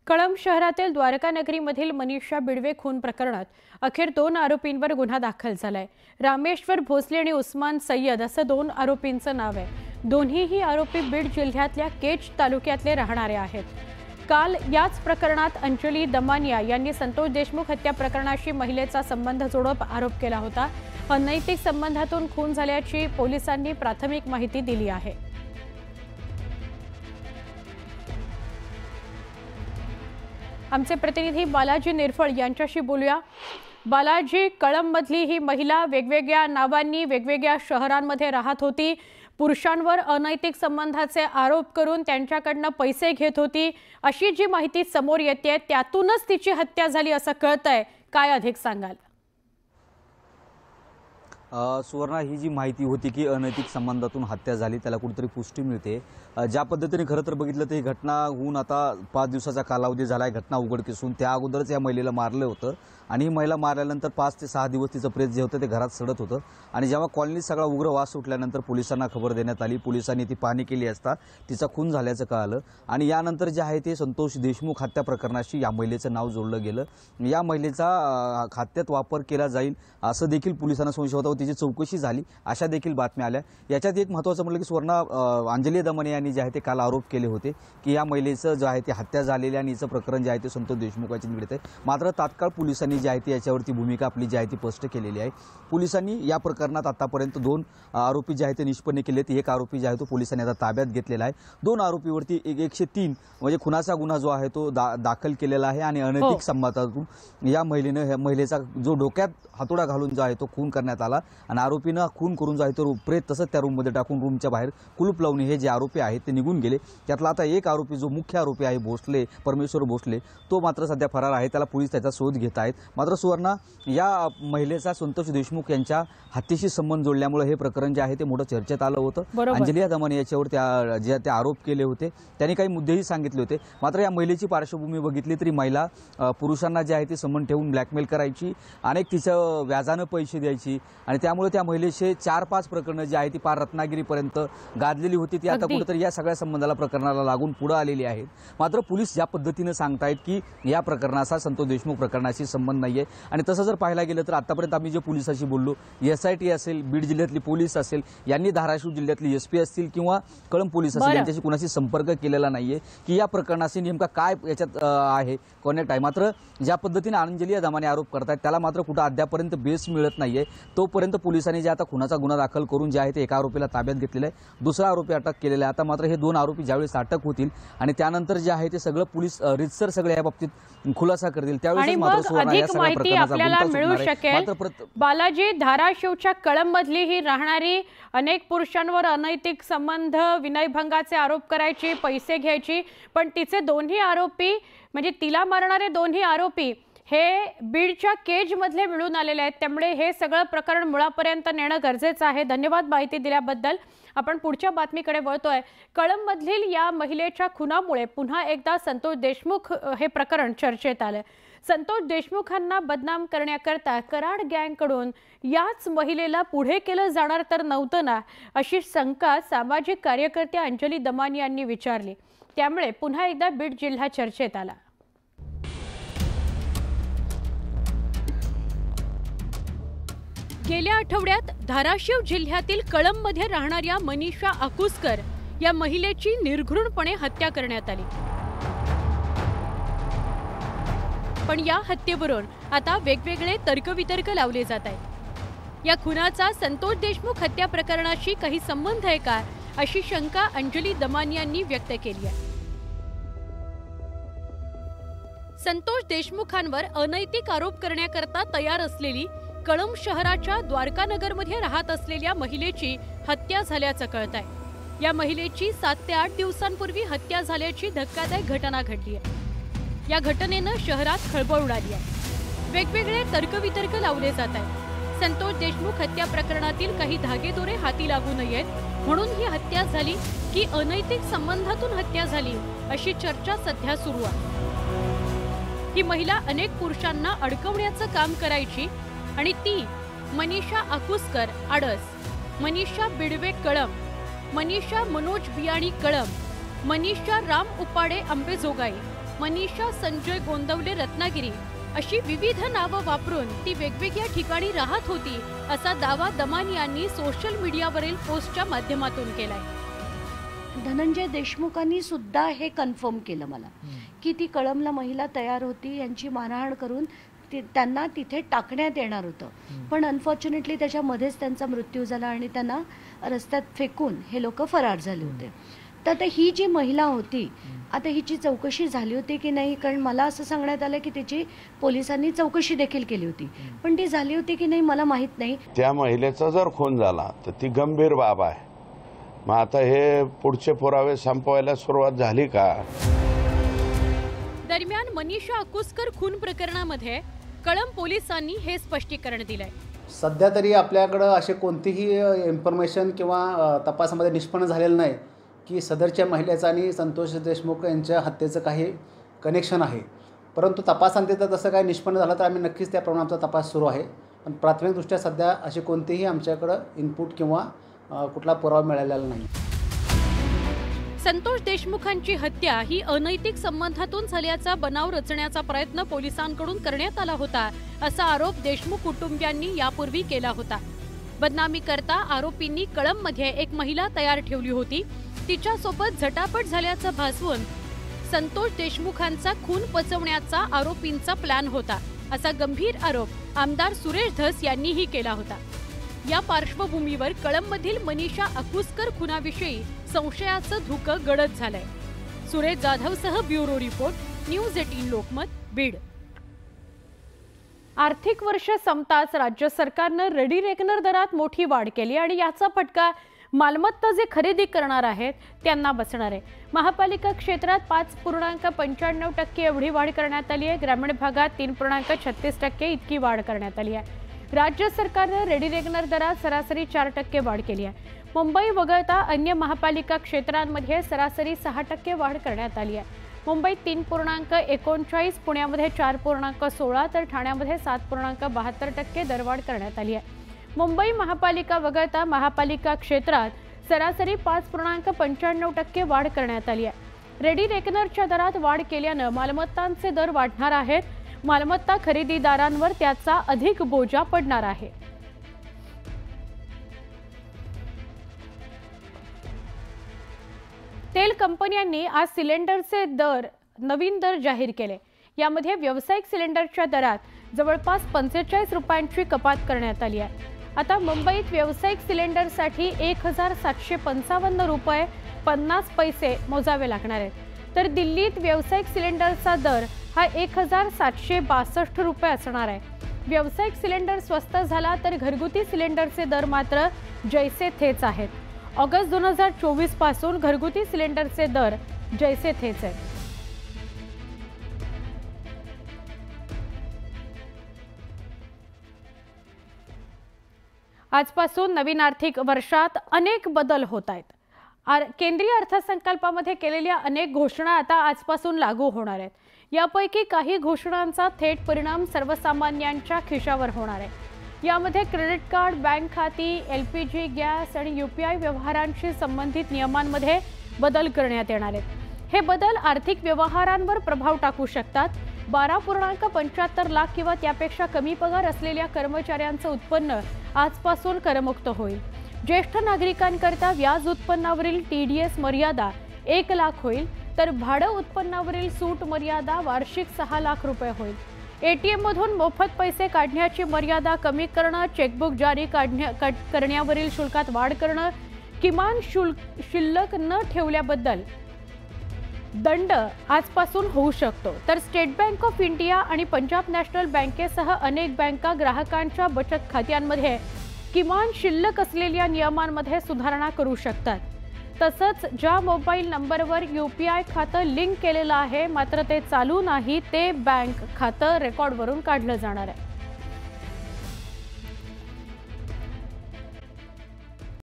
कळंब शहरातील द्वारका नगरीमधील मनीषा बिडवे खून प्रकरणात अखेर 2 आरोपींवर गुन्हा दाखल झालाय। रामेश्वर भोसले आणि उस्मान सय्यद असं 2 आरोपींचं नाव आहे। दोन्हीही आरोपी बीड जिल्ह्यातल्या केज तालुक्यातले राहणारे आहेत। काल याच प्रकरणात अंजली दमानिया यांनी संतोष देशमुख हत्या प्रकरणाशी महिलेचा संबंध जोडत आरोप केला होता। अनैतिक संबंधातून खून झाल्याची पोलिसांनी प्राथमिक माहिती दिली आहे। आमचे प्रतिनिधी बालाजी निरफळ यांच्याशी बोलूया। बालाजी, कळंबमधली ही महिला वेगवेगळ्या नावांनी वेगवेगळ्या शहरांमध्ये राहत होती। पुरुषांवर अनैतिक संबंधाचे आरोप करून त्यांच्याकडनं पैसे घेत होती अशी जी माहिती समोर येते त्यातूनच तिची हत्या झाली असं कळतंय। काय अधिक सांगाल? सुवर्णा, ही जी माहिती होती की अनैतिक संबंधातून हत्या झाली त्याला कुठेतरी पुष्टी मिळते। ज्या पद्धतीने खरं तर बघितलं तर ही घटना होऊन आता 5 दिवसाचा कालावधी झालाय। घटना उघडकीस होऊन त्या अगोदरच या महिलेला मारलं होतं आणि ही महिला मारल्यानंतर 5 ते 6 दिवस तिचं प्रेत जे होतं ते घरात सडत होतं आणि जेव्हा कॉलनीत सगळा उग्र वास सुटल्यानंतर पोलिसांना खबर देण्यात आली। पोलिसांनी ती पाहणी केली असता तिचा खून झाल्याचं कळालं आणि यानंतर जे आहे ते संतोष देशमुख हत्या प्रकरणाशी या महिलेचं नाव जोडलं गेलं। या महिलेचा हत्येत वापर केला जाईल असं देखील पोलिसांना संशय होता। तिची चौकशी झाली अशा देखील बातम्या आल्या। याच्यात एक महत्त्वाचं म्हटलं की सुवर्णा, अंजली दमानिया यांनी जे आहे ते काल आरोप केले होते की या महिलेचं जे आहे ते हत्या झालेली आणि हिचं प्रकरण जे आहे ते संतोष देशमुखाची निगडीत आहे। मात्र तात्काळ पोलिसांनी जे आहे ते याच्यावरती भूमिका आपली जी आहे ती स्पष्ट केलेली आहे। पोलिसांनी या प्रकरणात आतापर्यंत 2 आरोपी जे आहे ते निष्पन्न केले। एक आरोपी जे आहे तो पोलिसांनी आता ताब्यात घेतलेला आहे। 2 आरोपीवरती 103 म्हणजे खुनाचा गुन्हा जो आहे तो दाखल केलेला आहे आणि अनैतिक संबंधातून या महिलेचा जो डोक्यात हातोडा घालून जो आहे तो खून करण्यात आला आणि आरोपीनं खून करून जो आहे तो प्रेत तसंच त्या रूममध्ये टाकून रूमच्या बाहेर कुलूप लावून हे जे आरोपी आहेत ते निघून गेले। त्यातला आता एक आरोपी जो मुख्य आरोपी आहे भोसले, परमेश्वर भोसले, तो मात्र सध्या फरार आहे। त्याला पोलीस त्याचा शोध घेत आहेत। मात्र सुवर्णा, या महिलेचा संतोष देशमुख यांच्या हत्येशी संबंध जोडल्यामुळे हे प्रकरण जे आहे ते मोठं चर्चेत आलं होतं। अंजली दमानिया याच्यावर जे आरोप केले होते त्यांनी काही मुद्देही सांगितले होते। मात्र या महिलेची पार्श्वभूमी बघितली तरी महिला पुरुषांना जे आहे ते संबंध ठेवून ब्लॅकमेल करायची, अनेक तिचं व्याजानं पैसे द्यायची आणि त्यामुळे त्या महिलेचे 4-5 प्रकरणं जी आहे ती पार रत्नागिरीपर्यंत गाजलेली होती। ती आता कुठेतरी या सगळ्या संबंधाला प्रकरणाला लागून पुढे आलेली आहेत। मात्र पोलीस ज्या पद्धतीने सांगतायत की या प्रकरणाचा संतोष देशमुख प्रकरणाशी संबंध नाहीये आणि तसं जर पाहायला गेलं तर आतापर्यंत आम्ही जे पोलिसांशी बोललो, SIT असेल, बीड जिल्ह्यातली पोलीस असेल, यांनी धाराशिव जिल्ह्यातली SP असतील किंवा कळंब पोलीस असेल यांच्याशी कुणाशी संपर्क केलेला नाहीये की या प्रकरणाशी नेमका काय याच्यात आहे, कनेक्ट आहे। मात्र ज्या पद्धतीने अंजली दमानिया आरोप करतायत त्याला मात्र कुठं अद्यापर्यंत बेस मिळत नाहीये। तोपर्यंत पोलिसांनी जे आता खुनाचा गुन्हा दाखल करून जे आहे ते एका आरोपीला ताब्यात घेतलेला आहे, दुसरा आरोपी अटक केलेला आहे। आता मात्र हे 2 आरोपी ज्यावेळेस अटक होतील आणि त्यानंतर जे आहे ते सगळं पोलीस रितसर सगळ्या या बाबतीत खुलासा करतील त्यावेळेस मात्र अधिक माहिती आपल्याला मिळू शकेल। बालाजी, धाराशिवच्या कळंबमधली ही राहणारी अनेक पुरुषांवर अनैतिक संबंध, विनयभंगाचे आरोप करायची, पैसे घ्यायची, पण तिचे दोन्ही आरोपी म्हणजे तिला मारणारे दोन्ही आरोपी हे बीडच्या केज मधले मिळून आलेले आहेत। त्यामुळे हे सगळं प्रकरण मुळापर्यंत नेणं गरजेचं आहे। धन्यवाद माहिती दिल्याबद्दल। आपण पुढच्या बातमीकडे वळतोय। कळंबमधील या महिलेच्या खुनामुळे पुन्हा एकदा संतोष देशमुख हे प्रकरण चर्चेत आलंय। संतोष देशमुखांना बदनाम करण्याकरता कराड गँगकडून याच महिलेला पुढे केलं जाणार तर नव्हतं ना, अशी शंका सामाजिक कार्यकर्त्या अंजली दमानिया यांनी विचारली। त्यामुळे पुन्हा एकदा बीड जिल्हा चर्चेत आला। गेल्या आठवड्यात धाराशिव जिल्ह्यातील कळंबमध्ये राहणाऱ्या मनीषा आकुसकर या महिलेची निर्घृणपणे हत्या करण्यात आली। पण या हत्येवरून आता वेगवेगळे तर्कवितर्क लावले जात आहेत। या खुनाचा संतोष देशमुख हत्या प्रकरणाशी काही संबंध आहे का, अशी शंका अंजली दमानिया यांनी व्यक्त केली आहे। संतोष देशमुखांवर अनैतिक आरोप करण्याकरता तयार असलेली कळंब शहराच्या द्वारका नगरमध्ये राहत असलेल्या महिलेची हत्या झाल्याचं कळतंय। या महिलेची 7 ते 8 दिवसांपूर्वी हत्या झाल्याची धक्कादायक घटना घडली आहे। या घटनेनं शहरात खळबळ उडाली आहे। वेगवेगळे तर्कवितर्क लावले जात आहेत। संतोष देशमुख हत्या प्रकरणातील काही धागेदोरे हाती लागू नयेत म्हणून ही हत्या झाली की अनैतिक संबंधातून हत्या झाली, अशी चर्चा सध्या सुरू आहे। ही महिला अनेक पुरुषांना अडकवण्याचं काम करायची आणि ती मनीषा आकुसकर आडस, मनीषा बिडवे कळंब, मनीषा मनोज बियाणी कळंब, मनीषा राम उपाडे अंबेजोगाई मनीषा संजय गोंदवले रत्नागिरी अशी विविध नावं वापरून ती वेगवेगळ्या ठिकाणी राहत होती असा दावा दमानी यांनी सोशल मीडियावरील पोस्टच्या माध्यमातून केलाय। धनंजय देशमुखांनी सुद्धा हे कन्फर्म केलं मला की ती कळमला महिला तयार होती, यांची मारहाण करून त्यांना तिथे टाकण्यात येणार होतं, पण अनफॉर्च्युनेटली त्याच्यामध्येच त्यांचा मृत्यू झाला आणि त्यांना रस्त्यात फेकून हे लोक फरार झाले होते। तर ही जी महिला होती, आता हिची चौकशी झाली होती की नाही, कारण मला असं सांगण्यात आलं की तिची पोलिसांनी चौकशी देखील केली होती, पण ती झाली होती की नाही मला माहीत नाही। त्या महिलेचा जर खून झाला तर ती गंभीर बाब आहे। मग आता हे पुढचे पुरावे संपवायला सुरुवात झाली का? दरम्यान मनीषा अकुस्कर खून प्रकरणामध्ये कळंब पोलिसांनी हे स्पष्टीकरण दिलंय। सध्या तरी आपल्याकडे असे कोणतीही इन्फॉर्मेशन किंवा तपासामध्ये निष्पन्न झालेलं नाही की सदरच्या महिलेचं आणि संतोष देशमुख यांच्या हत्येचं काही कनेक्शन आहे, परंतु तपासांती जर तसं काही निष्पन्न झालं तर आम्ही नक्कीच त्या प्रमाणाचा तपास सुरू आहे। पण प्राथमिकदृष्ट्या सध्या असे कोणतेही आमच्याकडं इनपुट किंवा कुठला पुरावा मिळालेला नाही। संतोष देशमुखांची हत्या ही अनैतिक संबंधातून झाल्याचा बनाव रचण्याचा प्रयत्न पोलिसांकडून करण्यात आला होता असा आरोप देशमुख कुटुंबियांनी यापूर्वी केला होता। बदनामी करता आरोपींनी कळंबमध्ये एक महिला तयार ठेवली होती, तिच्यासोबत झटापट झाल्याचं भासवून संतोष देशमुखांचा खून पचवण्याचा आरोपींचा प्लॅन होता असा गंभीर आरोप आमदार सुरेश धस यांनीही केला होता। या पार्श्वभूमीवर कळंबमधील मनीषा अकुस्कर खुनाविषयी संशयाचं धुकं गडद झालंय। सुरेश जाधवसह bureau report, news 18 Lokmat, Beed. आर्थिक वर्ष संपताच राज्य सरकारनं रेडी रेकनर दरात मोठी वाढ केली आणि याचा फटका मालमत्ता जे खरेदी करणार आहेत त्यांना बसणार आहे। महापालिका क्षेत्रात 5.95% एवढी वाढ करण्यात आली आहे। ग्रामीण भागात 3.36% इतकी वाढ करण्यात आली आहे। राज्य सरकारने रेडी रेकनर दरात सरासरी 4% वाढ केली आहे। मुंबई वगळता अन्य महापालिका क्षेत्रांमध्ये सरासरी 6% वाढ करण्यात आली आहे। मुंबईत 3.39, पुण्यामध्ये 4.16 तर ठाण्यामध्ये 7.72% दरवाढ करण्यात आली आहे। मुंबई महापालिका वगळता महापालिका क्षेत्रात सरासरी 5.95% वाढ करण्यात आली आहे। रेडी रेकनरच्या दरात वाढ केल्यानं मालमत्तांचे दर वाढणार आहेत, मालमत्ता खरेदीदारांवर त्याचा अधिक बोजा पडणार आहे। तेल कंपन्यांनी आज सिलेंडरचे नवीन दर जाहीर केले। यामध्ये व्यावसायिक सिलेंडरच्या दरात जवळपास 45 रुपयांची कपात करण्यात आली आहे। आता मुंबईत व्यावसायिक सिलेंडरसाठी 1755 रुपये 50 पैसे मोजावे लागणार आहेत, तर दिल्लीत व्यावसायिक सिलेंडरचा दर हा 1762 रुपये असणार आहे। व्यावसायिक सिलेंडर स्वस्त झाला तर घरगुती सिलेंडरचे दर मात्र जैसे थेच आहेत। ऑगस्ट 2024 पासून घरगुती सिलेंडरचे दर जैसे थेच आहेत। आजपासून नवीन आर्थिक वर्षात अनेक बदल होत आहेत। केंद्रीय अर्थसंकल्पामध्ये केलेल्या अनेक घोषणा आता आजपासून लागू होणार आहेत। यापैकी काही घोषणांचा थेट परिणाम सर्वसामान्यांच्या खिशावर होणार आहे। यामध्ये क्रेडिट कार्ड, बँक खाती, LPG, गॅस आणि UPI व्यवहारांशी संबंधित नियमांमध्ये बदल करण्यात येणार आहेत। हे बदल आर्थिक व्यवहारांवर प्रभाव टाकू शकतात। 12.75 लाख किंवा त्यापेक्षा कमी पगार असलेल्या कर्मचाऱ्यांचं उत्पन्न आजपासून करमुक्त होईल। ज्येष्ठ नागरिकांकरता व्याज उत्पन्नावरील TDS मर्यादा 1 लाख होईल, तर भाडं उत्पन्नावरील सूट मर्यादा वार्षिक 6 लाख रुपये होईल। ATM मधून मोफत पैसे काढण्याची मर्यादा कमी करणं, चेकबुक जारी करण्यावरील शुल्कात वाढ करणं, किमान शिल्लक न ठेवल्याबद्दल दंड आजपासून होऊ शकतो। तर स्टेट बँक ऑफ इंडिया आणि पंजाब नॅशनल बँकेसह अनेक बँका ग्राहकांच्या बचत खात्यांमध्ये किमान शिल्लक असलेल्या नियमांमध्ये सुधारणा करू शकतात। तसंच ज्या मोबाईल नंबरवर UPI खातं लिंक केलेलं आहे मात्र ते चालू नाही, ते बँक खातं रेकॉर्डवरून काढलं जाणार आहे।